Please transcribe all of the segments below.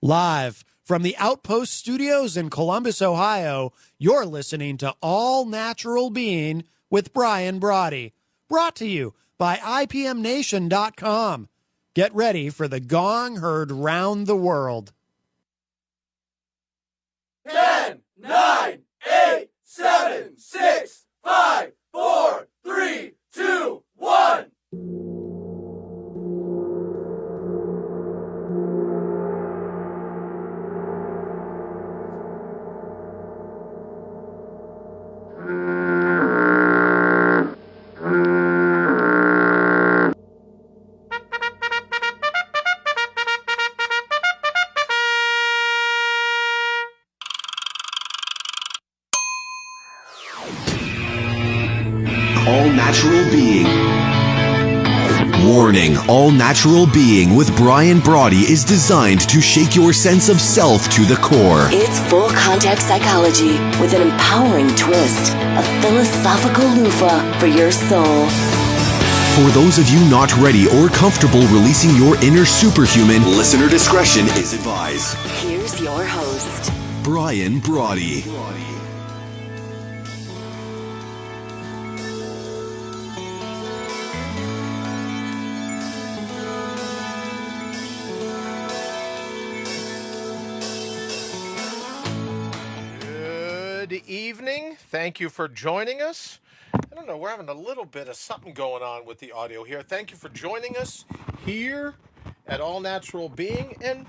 Live from the Outpost Studios in Columbus, Ohio, you're listening to All Natural Being with Brian Brawdy. Brought to you by IPMNation.com. Get ready for the gong heard round the world. 10, 9, 8, 7, 6, 5, 4, 3, 2, 1. All-Natural Being. Warning, All-Natural Being with Brian Brawdy is designed to shake your sense of self to the core. It's full contact psychology with an empowering twist, a philosophical loofah for your soul. For those of you not ready or comfortable releasing your inner superhuman, listener discretion is advised. Here's your host, Brian Brawdy. Good evening. Thank you for joining us. I don't know, we're having a little bit of something going on with the audio here. Thank you for joining us here at All Natural Being. And,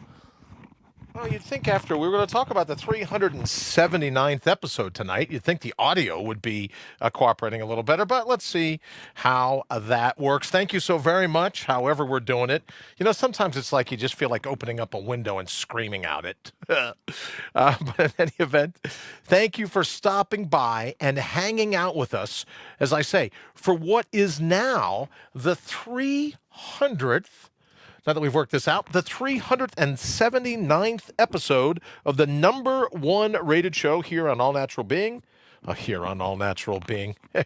well, you'd think after we were going to talk about the 379th episode tonight, you'd think the audio would be cooperating a little better, but let's see how that works. Thank you so very much, however we're doing it. You know, sometimes it's like you just feel like opening up a window and screaming out it. But in any event, thank you for stopping by and hanging out with us, as I say, for what is now the 300th, now that we've worked this out, the 379th episode of the number one rated show here on All Natural Being. Here on All Natural Being. Here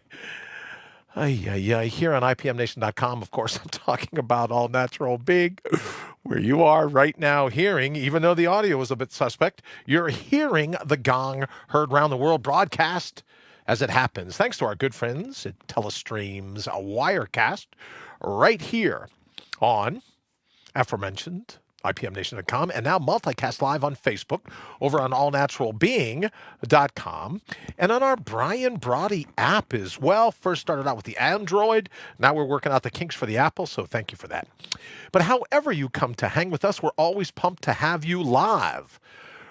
on IPMNation.com, of course, I'm talking about All Natural Being, where you are right now hearing, even though the audio is a bit suspect, you're hearing the gong heard round the world broadcast as it happens. Thanks to our good friends at Telestream's Wirecast, right here on aforementioned IPMNation.com, and now multicast live on Facebook, over on allnaturalbeing.com, and on our Brian Brawdy app as well. First started out with the Android. Now we're working out the kinks for the Apple, so thank you for that. But however you come to hang with us, we're always pumped to have you live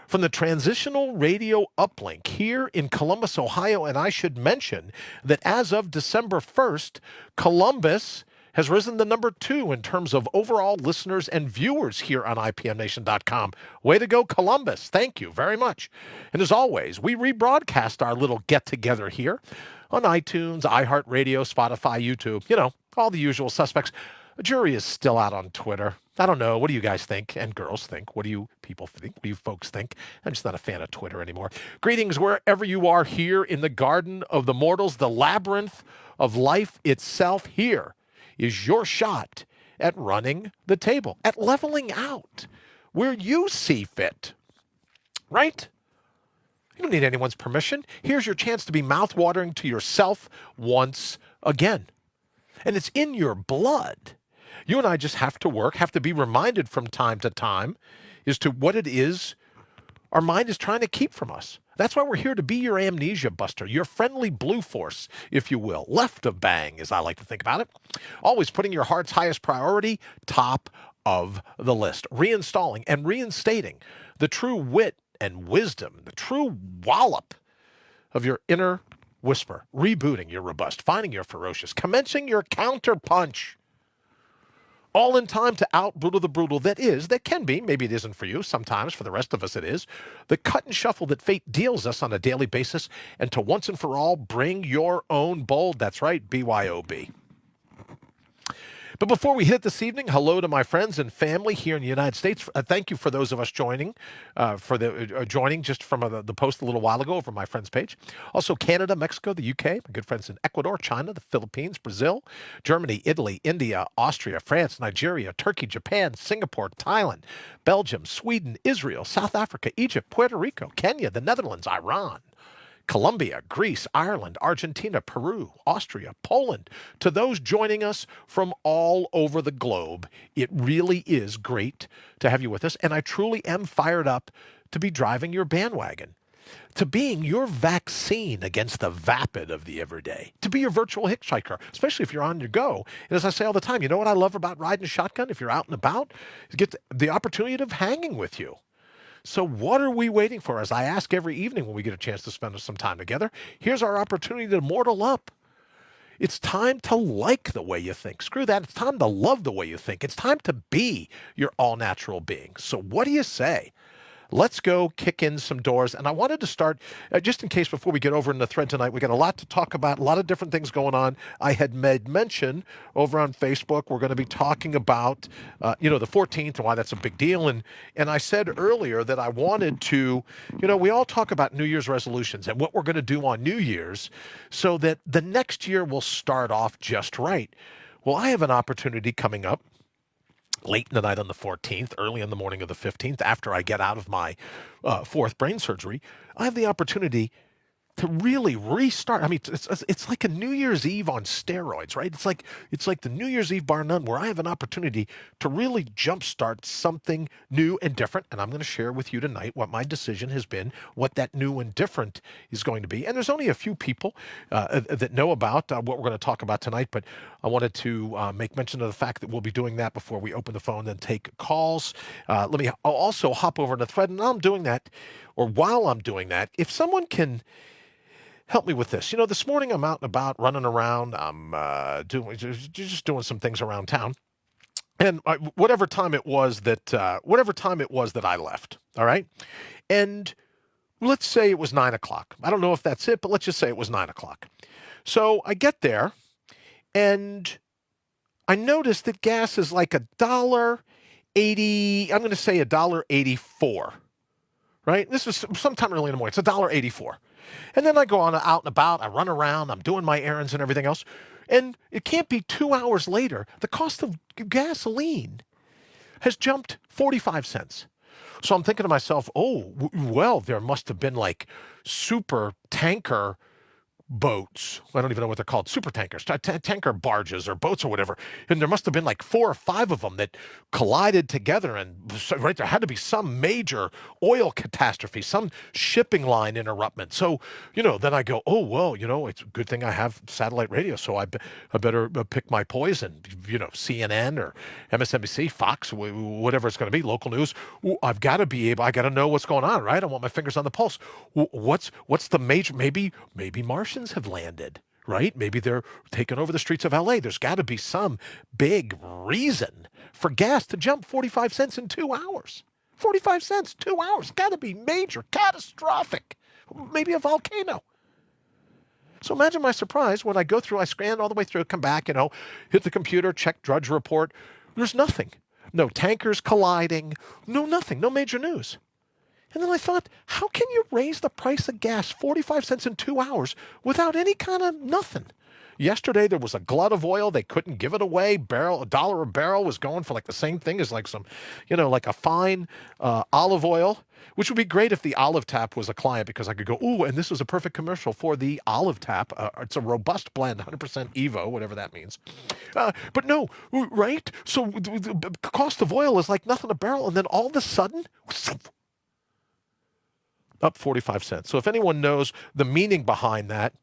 from the Transitional Radio Uplink here in Columbus, Ohio. And I should mention that as of December 1st, Columbus has risen to number 2 in terms of overall listeners and viewers here on IPMNation.com. Way to go, Columbus. Thank you very much. And as always, we rebroadcast our little get-together here on iTunes, iHeartRadio, Spotify, YouTube, you know, all the usual suspects. The jury is still out on Twitter. I don't know. What do you guys think? And girls think? What do you people think? What do you folks think? I'm just not a fan of Twitter anymore. Greetings wherever you are here in the garden of the mortals, the labyrinth of life itself. Here is your shot at running the table, at leveling out where you see fit, right? You don't need anyone's permission. Here's your chance to be mouth-watering to yourself once again. And it's in your blood. You and I just have to be reminded from time to time as to what it is our mind is trying to keep from us. That's why we're here to be your amnesia buster, your friendly blue force, if you will, left of bang, as I like to think about it. Always putting your heart's highest priority top of the list, reinstalling and reinstating the true wit and wisdom, the true wallop of your inner whisper, rebooting your robust, finding your ferocious, commencing your counterpunch. All in time to out-brutal the brutal that can be, maybe it isn't for you, sometimes for the rest of us it is, the cut and shuffle that fate deals us on a daily basis, and to once and for all bring your own bold, that's right, BYOB. But before we hit it this evening, hello to my friends and family here in the United States. Thank you for those of us joining, joining just from the post a little while ago over my friend's page. Also, Canada, Mexico, the UK, my good friends in Ecuador, China, the Philippines, Brazil, Germany, Italy, India, Austria, France, Nigeria, Turkey, Japan, Singapore, Thailand, Belgium, Sweden, Israel, South Africa, Egypt, Puerto Rico, Kenya, the Netherlands, Iran, Colombia, Greece, Ireland, Argentina, Peru, Austria, Poland. To those joining us from all over the globe, it really is great to have you with us. And I truly am fired up to be driving your bandwagon, to being your vaccine against the vapid of the everyday, to be your virtual hitchhiker, especially if you're on your go. And as I say all the time, you know what I love about riding a shotgun if you're out and about? You get the opportunity of hanging with you. So what are we waiting for? As I ask every evening when we get a chance to spend some time together, here's our opportunity to mortal up. It's time to like the way you think. Screw that. It's time to love the way you think. It's time to be your all-natural being. So what do you say? Let's go kick in some doors. And I wanted to start, just in case before we get over in the thread tonight, we got a lot to talk about, a lot of different things going on. I had made mention over on Facebook, we're going to be talking about, the 14th and why that's a big deal. And I said earlier that I wanted to, we all talk about New Year's resolutions and what we're going to do on New Year's so that the next year will start off just right. Well, I have an opportunity coming up late in the night on the 14th, early in the morning of the 15th, after I get out of my fourth brain surgery. I have the opportunity to really restart. I mean, it's like a New Year's Eve on steroids, right? It's like the New Year's Eve bar none, where I have an opportunity to really jumpstart something new and different. And I'm going to share with you tonight what my decision has been, what that new and different is going to be. And there's only a few people that know about what we're going to talk about tonight, but I wanted to make mention of the fact that we'll be doing that before we open the phone and take calls. I'll also hop over to the thread, and I'm doing that, or while I'm doing that, if someone can help me with this. This morning I'm out and about, running around. I'm just doing some things around town, and whatever time it was that I left. All right, and let's say it was 9:00. I don't know if that's it, but let's just say it was 9:00. So I get there, and I notice that gas is like $1.80. I'm going to say $1.84. Right? This was sometime early in the morning. It's $1.84. And then I go on out and about, I run around, I'm doing my errands and everything else. And it can't be 2 hours later, the cost of gasoline has jumped 45 cents. So I'm thinking to myself, well, there must have been like super tanker boats. I don't even know what they're called. Super tankers, tanker barges or boats or whatever. And there must have been like 4 or 5 of them that collided together. And right, there had to be some major oil catastrophe, some shipping line interruption. So, then I go, it's a good thing I have satellite radio. So I better pick my poison, CNN or MSNBC, Fox, whatever it's going to be, local news. I got to know what's going on, right? I want my fingers on the pulse. What's the major, maybe Martians have landed, right? Maybe they're taking over the streets of LA. There's got to be some big reason for gas to jump 45 cents in 2 hours. 45 cents, 2 hours. Got to be major, catastrophic. Maybe a volcano. So imagine my surprise when I go through, I scan all the way through, come back, hit the computer, check Drudge Report. There's nothing. No tankers colliding. No nothing. No major news. And then I thought, how can you raise the price of gas 45 cents in 2 hours without any kind of nothing? Yesterday, there was a glut of oil. They couldn't give it away. $1 a barrel was going for like the same thing as like some, like a fine olive oil, which would be great if the Olive Tap was a client, because I could go, and this is a perfect commercial for the Olive Tap. It's a robust blend, 100% Evo, whatever that means. But no, right? So the cost of oil is like nothing a barrel. And then all of a sudden, up 45 cents. So if anyone knows the meaning behind that,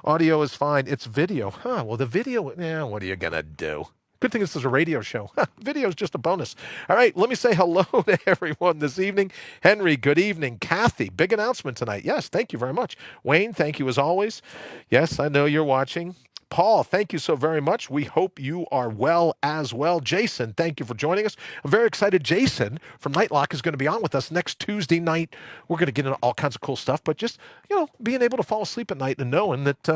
audio is fine. It's video. Well, the video, what are you going to do? Good thing this is a radio show. Video is just a bonus. All right, let me say hello to everyone this evening. Henry, good evening. Kathy, big announcement tonight. Yes, thank you very much. Wayne, thank you as always. Yes, I know you're watching. Paul, thank you so very much. We hope you are well as well. Jason, thank you for joining us. I'm very excited. Jason from Nightlock is going to be on with us next Tuesday night. We're going to get into all kinds of cool stuff, but just, being able to fall asleep at night and knowing that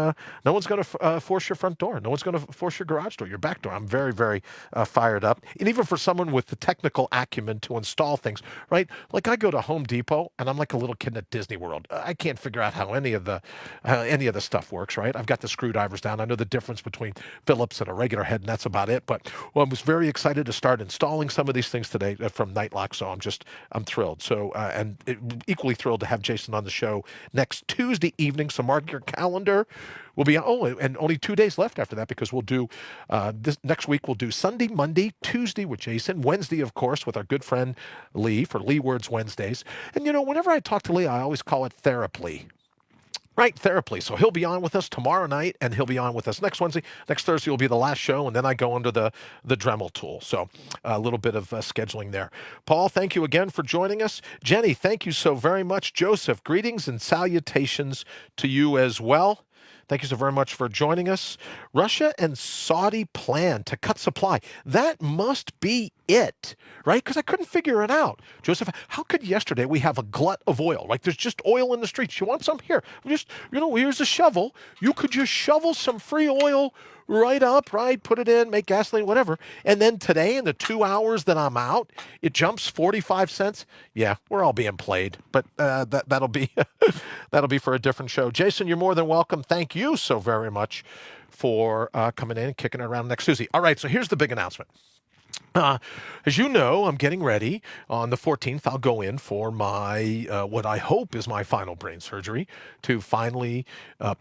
no one's going to force your front door. No one's going to force your garage door, your back door. I'm very, very fired up. And even for someone with the technical acumen to install things, right? Like I go to Home Depot and I'm like a little kid at Disney World. I can't figure out how any of the stuff works, right? I've got the screwdrivers down. I know the difference between Phillips and a regular head, and that's about it. But I was very excited to start installing some of these things today from Nightlock, so I'm thrilled. So equally thrilled to have Jason on the show next Tuesday evening. So mark your calendar. We'll be and only 2 days left after that, because we'll do this next week. We'll do Sunday, Monday, Tuesday with Jason, Wednesday, of course, with our good friend Lee for Lee Words Wednesdays. And whenever I talk to Lee, I always call it therapy. Right, therapy. So he'll be on with us tomorrow night, and he'll be on with us next Wednesday. Next Thursday will be the last show, and then I go under the Dremel tool. So a little bit of scheduling there. Paul, thank you again for joining us. Jenny, thank you so very much. Joseph, greetings and salutations to you as well. Thank you so very much for joining us. Russia and Saudi plan to cut supply. That must be it, right? Because I couldn't figure it out. Joseph, how could yesterday we have a glut of oil? Like there's just oil in the streets. You want some? Here. Just, here's a shovel. You could just shovel some free oil right up, right? Put it in, make gasoline, whatever. And then today, in the 2 hours that I'm out, it jumps 45 cents. Yeah, we're all being played, but that'll be that'll be for a different show. Jason, you're more than welcome. Thank you so very much for coming in and kicking it around next Tuesday. All right, so here's the big announcement. As you know, I'm getting ready. On the 14th, I'll go in for my, what I hope is my final brain surgery, to finally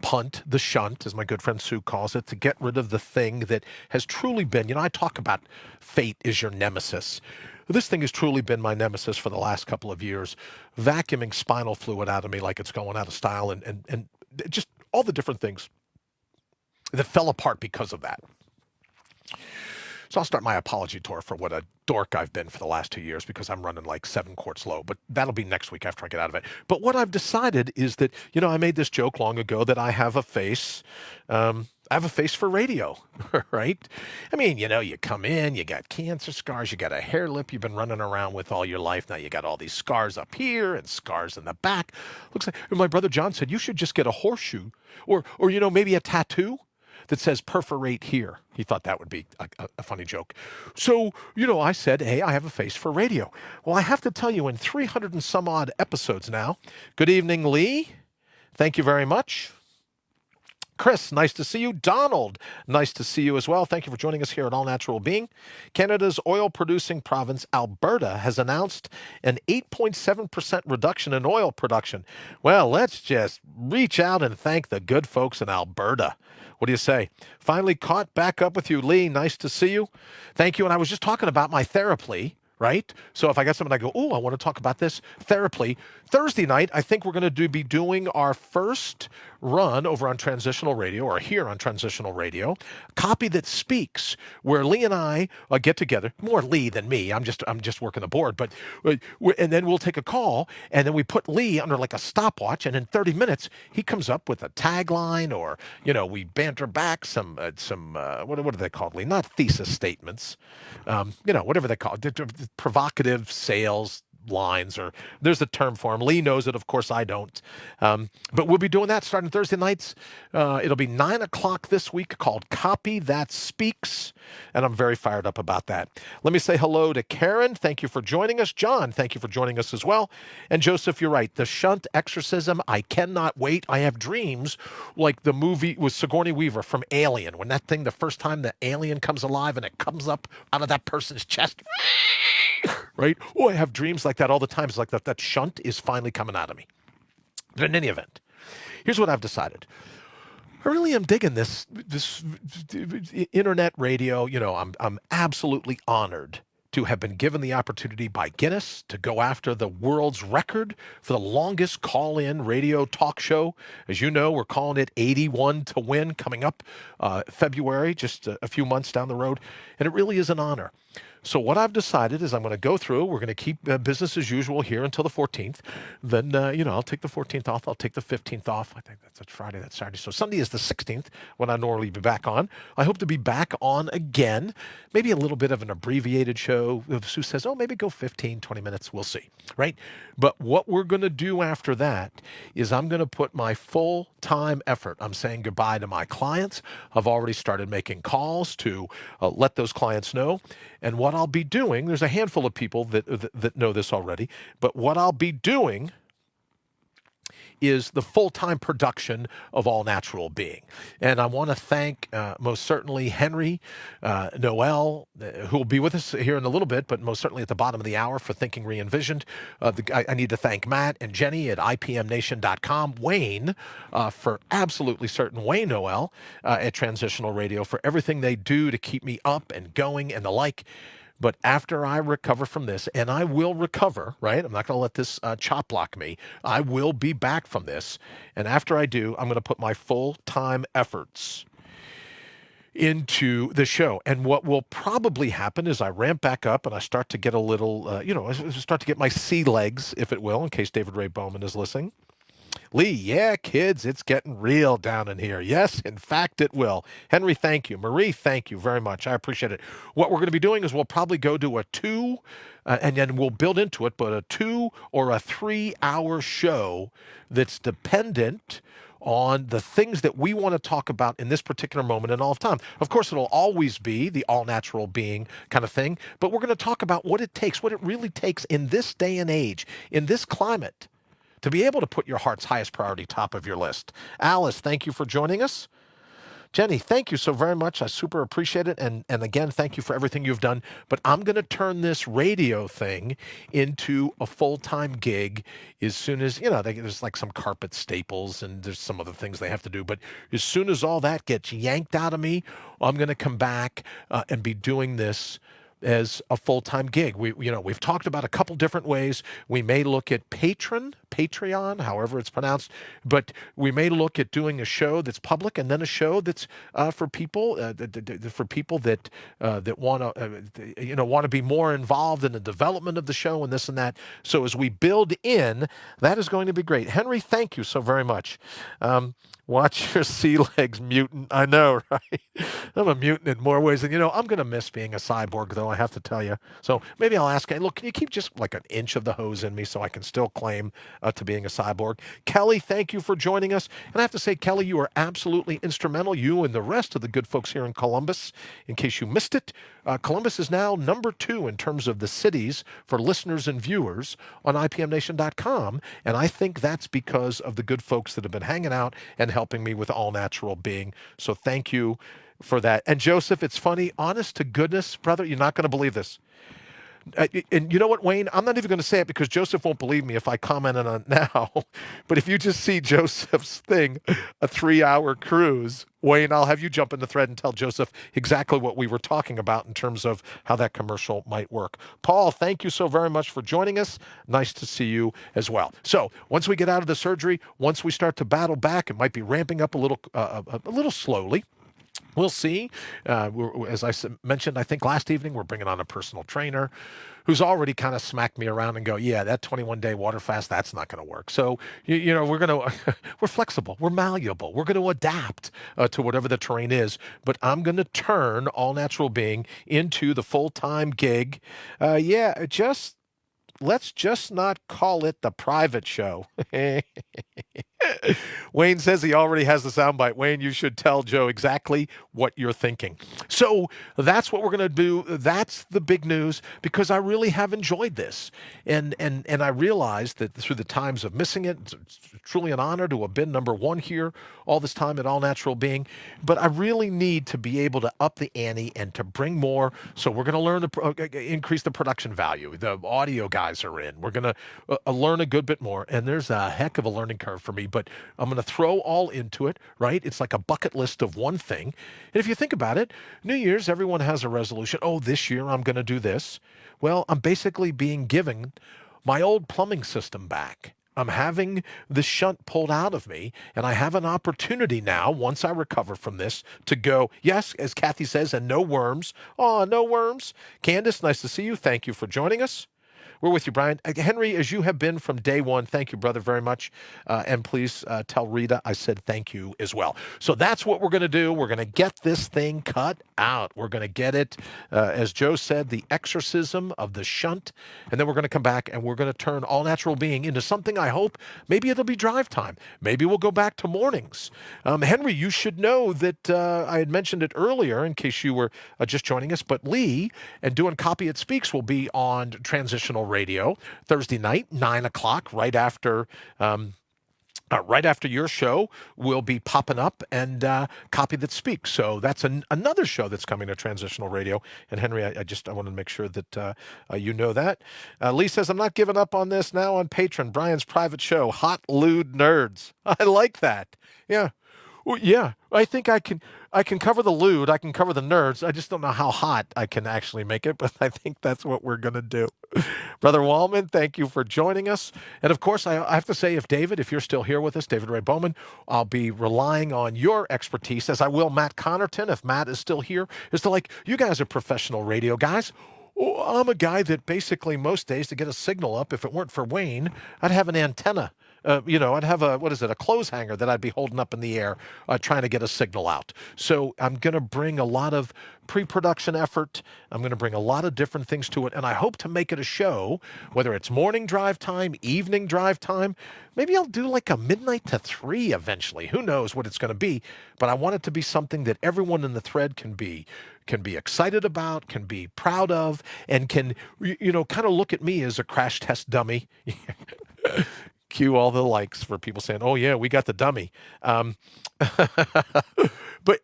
punt the shunt, as my good friend Sue calls it, to get rid of the thing that has truly been, I talk about fate is your nemesis. This thing has truly been my nemesis for the last couple of years, vacuuming spinal fluid out of me like it's going out of style, and just all the different things that fell apart because of that. So I'll start my apology tour for what a dork I've been for the last 2 years, because I'm running like 7 quarts low, but that'll be next week after I get out of it. But what I've decided is that, I made this joke long ago that I have a face, for radio, right? I mean, you come in, you got cancer scars, you got a hair lip you've been running around with all your life. Now you got all these scars up here and scars in the back. Looks like, my brother John said, you should just get a horseshoe or maybe a tattoo that says perforate here. He thought that would be a funny joke. So, I said, hey, I have a face for radio. Well, I have to tell you, in 300 and some odd episodes now, good evening, Lee. Thank you very much. Chris, nice to see you. Donald, nice to see you as well. Thank you for joining us here at All Natural Being. Canada's oil-producing province, Alberta, has announced an 8.7% reduction in oil production. Well, let's just reach out and thank the good folks in Alberta. What do you say? Finally caught back up with you, Lee. Nice to see you. Thank you. And I was just talking about my therapy, right? So if I got someone, I go, I want to talk about this therapy. Thursday night, I think we're going to be doing our first run over on Transitional Radio, or here on Transitional Radio, Copy That Speaks, where Lee and I get together. More Lee than me. I'm just working the board. But and then we'll take a call, and then we put Lee under like a stopwatch, and in 30 minutes he comes up with a tagline, or we banter back some what are they called, Lee? Not thesis statements, whatever they call it, provocative sales lines, or there's a term for them. Lee knows it, of course I don't. But we'll be doing that starting Thursday nights. It'll be 9 o'clock this week, called Copy That Speaks, and I'm very fired up about that. Let me say hello to Karen. Thank you for joining us. John, thank you for joining us as well. And Joseph, you're right. The shunt exorcism, I cannot wait. I have dreams like the movie with Sigourney Weaver from Alien, when that thing, the first time the alien comes alive and it comes up out of that person's chest. Right? I have dreams like that all the time. It's like that shunt is finally coming out of me. But in any event, here's what I've decided. I really am digging this internet radio. I'm absolutely honored to have been given the opportunity by Guinness to go after the world's record for the longest call-in radio talk show. As you know, we're calling it 81 to Win, coming up February, just a few months down the road. And it really is an honor. So what I've decided is I'm going to go through. We're going to keep business as usual here until the 14th. Then, I'll take the 14th off. I'll take the 15th off. I think that's Friday, that's Saturday. So Sunday is the 16th when I normally be back on. I hope to be back on again. Maybe a little bit of an abbreviated show. If Sue says, maybe go 15, 20 minutes. We'll see, right? But what we're going to do after that is I'm going to put my full-time effort. I'm saying goodbye to my clients. I've already started making calls to let those clients know. And what I'll be doing, there's a handful of people that know this already, but what I'll be doing is the full-time production of All Natural Being. And I want to thank most certainly Henry, Noel, who will be with us here in a little bit, but most certainly at the bottom of the hour for Thinking Re-Envisioned. I need to thank Matt and Jenny at IPMNation.com, Wayne, for absolutely certain, Wayne Noel at Transitional Radio, for everything they do to keep me up and going and the like. But after I recover from this, and I will recover, right? I'm not going to let this chop block me. I will be back from this. And after I do, I'm going to put my full-time efforts into the show. And what will probably happen is I ramp back up and I start to get a little, I start to get my sea legs, if it will, in case David Ray Bowman is listening. Lee, yeah, kids, it's getting real down in here. Yes, in fact, it will. Henry, thank you. Marie, thank you very much. I appreciate it. What we're going to be doing is we'll probably go to a 2, and then we'll build into it, but a 2 or a 3-hour show that's dependent on the things that we want to talk about in this particular moment and all of time. Of course, it'll always be the all natural being kind of thing, but we're going to talk about what it takes, what it really takes in this day and age, in this climate, to be able to put your heart's highest priority top of your list. Alice, thank you for joining us. Jenny, thank you so very much. I super appreciate it. And again, thank you for everything you've done. But I'm going to turn this radio thing into a full-time gig as soon as, there's like some carpet staples and there's some other things they have to do. But as soon as all that gets yanked out of me, I'm going to come back and be doing this as a full-time gig. We've talked about a couple different ways. We may look at Patreon, however it's pronounced, but we may look at doing a show that's public and then a show that's for people that want to be more involved in the development of the show and this and that. So as we build in, that is going to be great. Henry, thank you so very much. Watch your sea legs, mutant. I know, right? I'm a mutant in more ways than I'm going to miss being a cyborg, though, I have to tell you. So maybe I'll ask, look, can you keep just like an inch of the hose in me so I can still claim to being a cyborg? Kelly, thank you for joining us. And I have to say, Kelly, you are absolutely instrumental, you and the rest of the good folks here in Columbus. In case you missed it, Columbus is now number 2 in terms of the cities for listeners and viewers on IPMNation.com. And I think that's because of the good folks that have been hanging out and helping me with All Natural Being. So thank you for that. And Joseph, it's funny, honest to goodness, brother, you're not going to believe this. And you know what, Wayne? I'm not even going to say it because Joseph won't believe me if I comment on it now. But if you just see Joseph's thing, a 3-hour cruise, Wayne, I'll have you jump in the thread and tell Joseph exactly what we were talking about in terms of how that commercial might work. Paul, thank you so very much for joining us. Nice to see you as well. So once we get out of the surgery, once we start to battle back, it might be ramping up a little slowly. We'll see. As I mentioned, I think last evening, we're bringing on a personal trainer who's already kind of smacked me around and go, yeah, that 21-day water fast, that's not going to work. So, we're flexible, we're malleable, we're going to adapt to whatever the terrain is. But I'm going to turn All Natural Being into the full-time gig. Let's just not call it the private show. Wayne says he already has the soundbite. Wayne, you should tell Joe exactly what you're thinking. So that's what we're going to do. That's the big news, because I really have enjoyed this. And I realized that through the times of missing it, it's truly an honor to have been number 1 here all this time at All Natural Being. But I really need to be able to up the ante and to bring more. So we're going to learn to increase the production value. The audio guys are in. We're going to learn a good bit more. And there's a heck of a learning curve for me. But I'm going to throw all into it, right? It's like a bucket list of one thing. And if you think about it, New Year's, everyone has a resolution. Oh, this year I'm going to do this. Well, I'm basically being given my old plumbing system back. I'm having the shunt pulled out of me, and I have an opportunity now, once I recover from this, to go, yes, as Kathy says, and no worms. Oh, no worms. Candace, nice to see you. Thank you for joining us. We're with you, Brian. Henry, as you have been from day one, thank you, brother, very much. And please tell Rita I said thank you as well. So that's what we're going to do. We're going to get this thing cut out. We're going to get it, as Joe said, the exorcism of the shunt. And then we're going to come back and we're going to turn All Natural Being into something I hope. Maybe it'll be drive time. Maybe we'll go back to mornings. Henry, you should know that I had mentioned it earlier in case you were just joining us, but Lee and Doing Copy It Speaks will be on Transitional Radio Thursday night, 9 o'clock, right after your show. Will be popping up and Copy That Speaks. So that's another show that's coming to Transitional Radio. And Henry, I wanted to make sure that you know that. Lee says, I'm not giving up on this now on Patreon. Brian's private show, Hot Lewd Nerds. I like that. Yeah. Well, yeah, I think I can cover the lewd, I can cover the nerds. I just don't know how hot I can actually make it, but I think that's what we're going to do. Brother Wallman, thank you for joining us. And of course, I have to say, if you're still here with us, David Ray Bowman, I'll be relying on your expertise, as I will Matt Connerton, if Matt is still here, is to you guys are professional radio guys. I'm a guy that basically most days to get a signal up, if it weren't for Wayne, I'd have an antenna. I'd have a clothes hanger that I'd be holding up in the air trying to get a signal out. So I'm going to bring a lot of pre-production effort. I'm going to bring a lot of different things to it. And I hope to make it a show, whether it's morning drive time, evening drive time. Maybe I'll do like a midnight to 3 eventually. Who knows what it's going to be. But I want it to be something that everyone in the thread can be excited about, can be proud of, and can, kind of look at me as a crash test dummy. Cue all the likes for people saying, oh, yeah, we got the dummy. But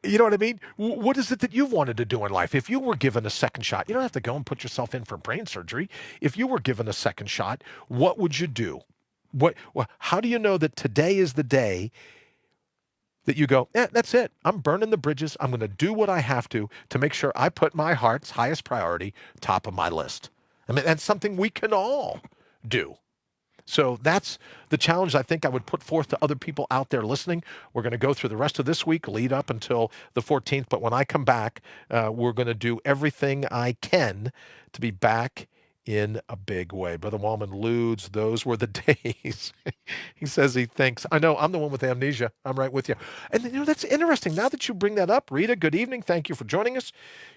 you know what I mean? What is it that you've wanted to do in life? If you were given a second shot, you don't have to go and put yourself in for brain surgery. If you were given a second shot, what would you do? How do you know that today is the day that you go, that's it. I'm burning the bridges. I'm going to do what I have to make sure I put my heart's highest priority top of my list. I mean, that's something we can all do. So that's the challenge I think I would put forth to other people out there listening. We're going to go through the rest of this week, lead up until the 14th. But when I come back, we're going to do everything I can to be back in a big way. Brother Wallman alludes, those were the days. He says he thinks. I know, I'm the one with amnesia. I'm right with you. And that's interesting. Now that you bring that up, Rita, good evening. Thank you for joining us.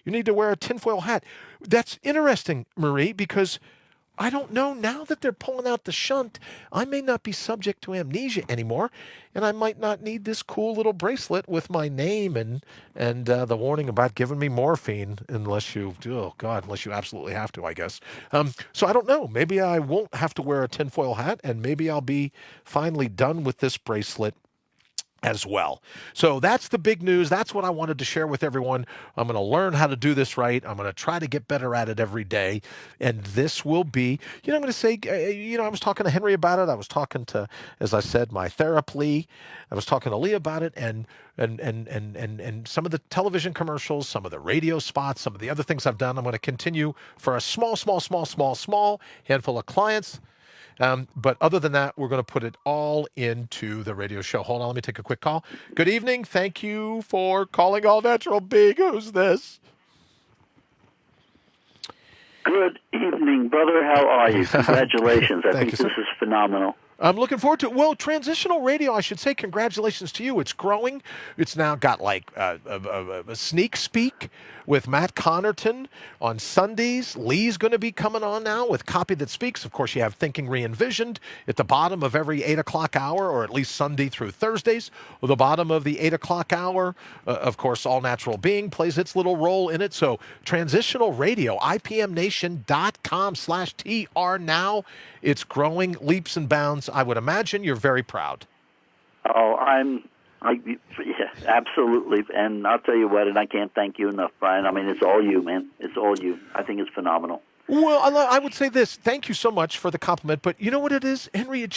You need to wear a tinfoil hat. That's interesting, Marie, because I don't know, now that they're pulling out the shunt, I may not be subject to amnesia anymore, and I might not need this cool little bracelet with my name and the warning about giving me morphine unless you absolutely have to, I guess. So I don't know. Maybe I won't have to wear a tinfoil hat, and maybe I'll be finally done with this bracelet as well. So that's the big news. That's what I wanted to share with everyone. I'm going to learn how to do this right. I'm going to try to get better at it every day. And this will be, I'm going to say, I was talking to Henry about it. I was talking to, as I said, my therapy. I was talking to Lee about it, and some of the television commercials, some of the radio spots, some of the other things I've done. I'm going to continue for a small handful of clients. But other than that, we're going to put it all into the radio show. Hold on, let me take a quick call. Good evening. Thank you for calling All Natural Being. Who's this? Good evening, brother. How are you? Congratulations. I think this is phenomenal. I'm looking forward to it. Well, Transitional Radio, I should say, congratulations to you. It's growing. It's now got like a sneak speak with Matt Connerton on Sundays. Lee's going to be coming on now with Copy That Speaks. Of course, you have Thinking Re-envisioned at the bottom of every 8 o'clock hour, or at least Sunday through Thursdays. At the bottom of the 8 o'clock hour, of course, All Natural Being plays its little role in it. So Transitional Radio, IPMNation.com/TR now. It's growing leaps and bounds. I would imagine you're very proud. Oh, yeah, absolutely. And I'll tell you what, and I can't thank you enough, Brian. I mean, it's all you, man. It's all you. I think it's phenomenal. Well, I would say this. Thank you so much for the compliment. But you know what it is, Henry? I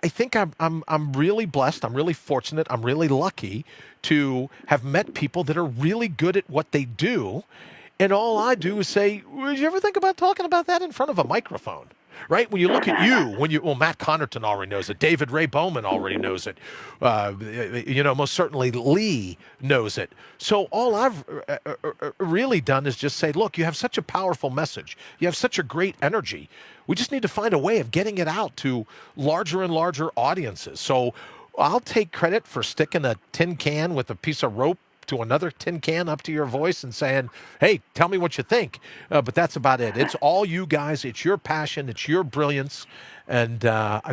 think I'm really blessed. I'm really fortunate. I'm really lucky to have met people that are really good at what they do. And all I do is say, would you ever think about talking about that in front of a microphone? right? When you look at you, Matt Connerton already knows it. David Ray Bowman already knows it. Most certainly Lee knows it. So all I've really done is just say, look, you have such a powerful message. You have such a great energy. We just need to find a way of getting it out to larger and larger audiences. So I'll take credit for sticking a tin can with a piece of rope to another tin can up to your voice and saying, hey, tell me what you think. But that's about it. It's all you guys. It's your passion. It's your brilliance. And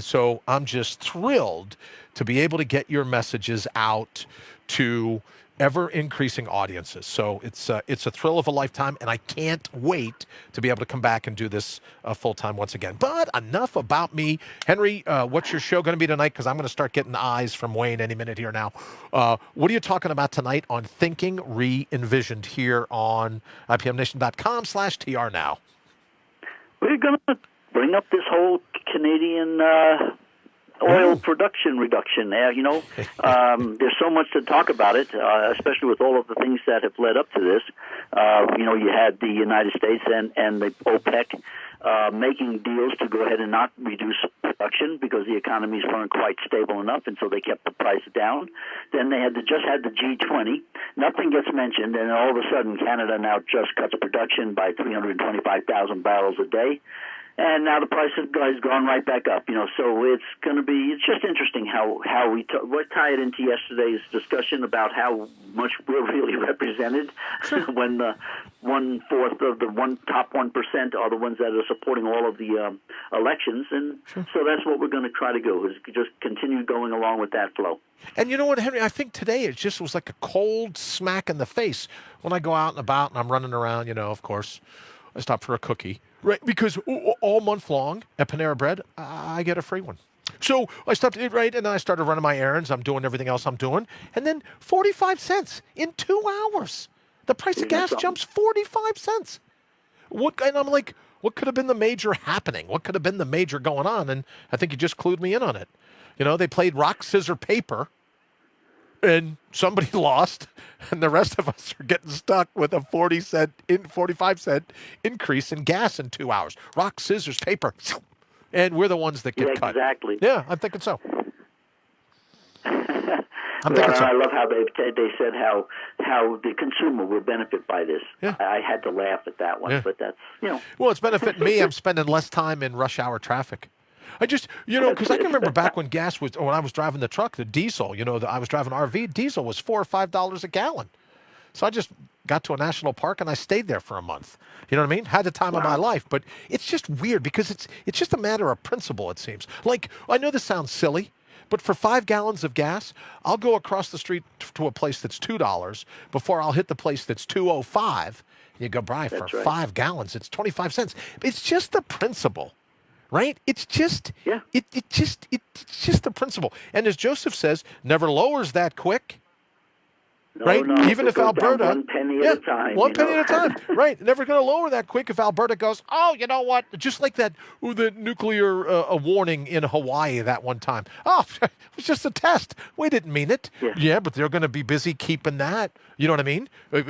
so I'm just thrilled to be able to get your messages out to ever-increasing audiences. So it's a thrill of a lifetime, and I can't wait to be able to come back and do this full-time once again. But enough about me. Henry, what's your show going to be tonight? Because I'm going to start getting eyes from Wayne any minute here now. What are you talking about tonight on Thinking Re-Envisioned here on IPMNation.com/TR now? We're going to bring up this whole Canadian oil production reduction there. There's so much to talk about it, especially with all of the things that have led up to this. You had the United States and the OPEC making deals to go ahead and not reduce production because the economies weren't quite stable enough, and so they kept the price down. Then they just had the G20. Nothing gets mentioned, and all of a sudden Canada now just cuts production by 325,000 barrels a day. And now the price has gone right back up, so it's just interesting how what tied into yesterday's discussion about how much we're really represented when the 1/4 of the top 1% are the ones that are supporting all of the elections. And so that's what we're going to try to do, is just continue going along with that flow. And you know what, Henry, I think today it just was like a cold smack in the face when I go out and about and I'm running around, of course, I stop for a cookie. Right, because all month long at Panera Bread, I get a free one. So I stopped it, right, and then I started running my errands. I'm doing everything else I'm doing. And then 45 cents in 2 hours. The price of gas jumps 45 cents. And I'm like, what could have been the major happening? What could have been the major going on? And I think you just clued me in on it. They played rock, scissors, paper. And somebody lost, and the rest of us are getting stuck with a 45 cent increase in gas in 2 hours. Rock, scissors, paper, and we're the ones that get cut. Exactly. Yeah, I'm thinking so. I love how they said how the consumer will benefit by this. Yeah. I had to laugh at that one, but that's Well, it's benefiting me. I'm spending less time in rush hour traffic. I just, because I can remember back when when I was driving the truck, the diesel, I was driving RV, diesel was $4 or $5 a gallon. So I just got to a national park and I stayed there for a month. You know what I mean? Had the time of my life. But it's just weird because it's just a matter of principle, it seems. Like, I know this sounds silly, but for 5 gallons of gas, I'll go across the street to a place that's $2 before I'll hit the place that's $2.05. And you go, Brian, for 5 gallons, it's 25 cents. It's just the principle. Right? It's just, it's just the principle. And as Joseph says, never lowers that quick. Right? No, even if Alberta, 1 penny at a time. 1 penny at a time. Right? Never going to lower that quick if Alberta goes, oh, you know what? Just like that, the nuclear warning in Hawaii that one time. Oh, it was just a test. We didn't mean it. Yeah, but they're going to be busy keeping that. You know what I mean?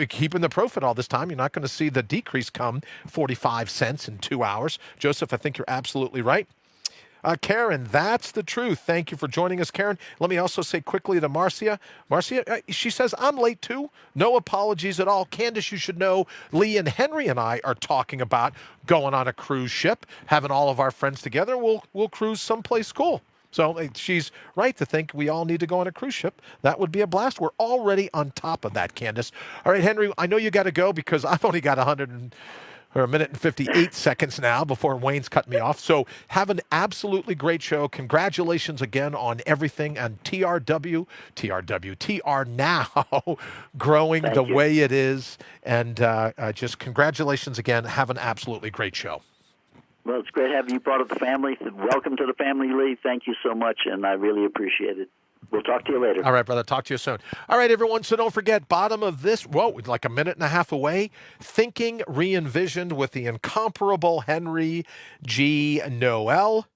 Keeping the profit all this time. You're not going to see the decrease come 45 cents in 2 hours. Joseph, I think you're absolutely right. Karen, that's the truth. Thank you for joining us, Karen. Let me also say quickly to Marcia. Marcia, she says, I'm late too. No apologies at all. Candace, you should know, Lee and Henry and I are talking about going on a cruise ship, having all of our friends together. We'll cruise someplace cool. So she's right to think we all need to go on a cruise ship. That would be a blast. We're already on top of that, Candace. All right, Henry, I know you got to go because I've only got a minute and 58 seconds now before Wayne's cut me off. So have an absolutely great show. Congratulations again on everything and TR now growing the way it is. And just congratulations again. Have an absolutely great show. Well, it's great having you part of the family. Welcome to the family, Lee. Thank you so much, and I really appreciate it. We'll talk to you later. All right, brother. Talk to you soon. All right, everyone. So don't forget, bottom of this, like a minute and a half away, Thinking Re-Envisioned with the incomparable Henry G. Noel.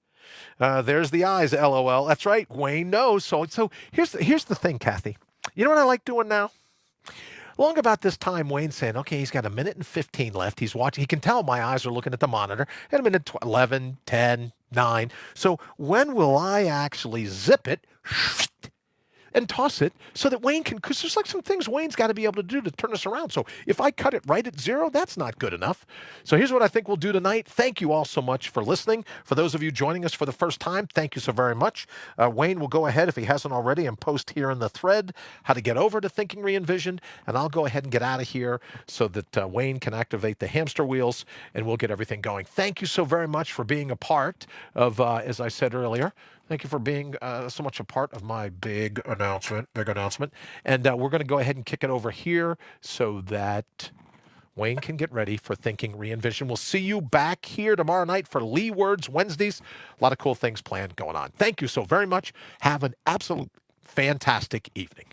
There's the eyes, LOL. That's right. Wayne knows. So here's the thing, Kathy. You know what I like doing now? Along about this time, Wayne's saying, okay, he's got a minute and 15 left. He's watching. He can tell my eyes are looking at the monitor. At a minute 11, 10, 9. So when will I actually zip it and toss it so that Wayne can, because there's like some things Wayne's got to be able to do to turn us around. So if I cut it right at 0, that's not good enough. So here's what I think we'll do tonight. Thank you all so much for listening. For those of you joining us for the first time, thank you so very much. Wayne will go ahead, if he hasn't already, and post here in the thread how to get over to Thinking Re-envisioned, and I'll go ahead and get out of here so that Wayne can activate the hamster wheels, and we'll get everything going. Thank you so very much for being a part of, as I said earlier, thank you for being so much a part of my big announcement. And we're going to go ahead and kick it over here so that Wayne can get ready for Thinking Re-envisioned. We'll see you back here tomorrow night for Lee Words Wednesdays. A lot of cool things planned going on. Thank you so very much. Have an absolute fantastic evening.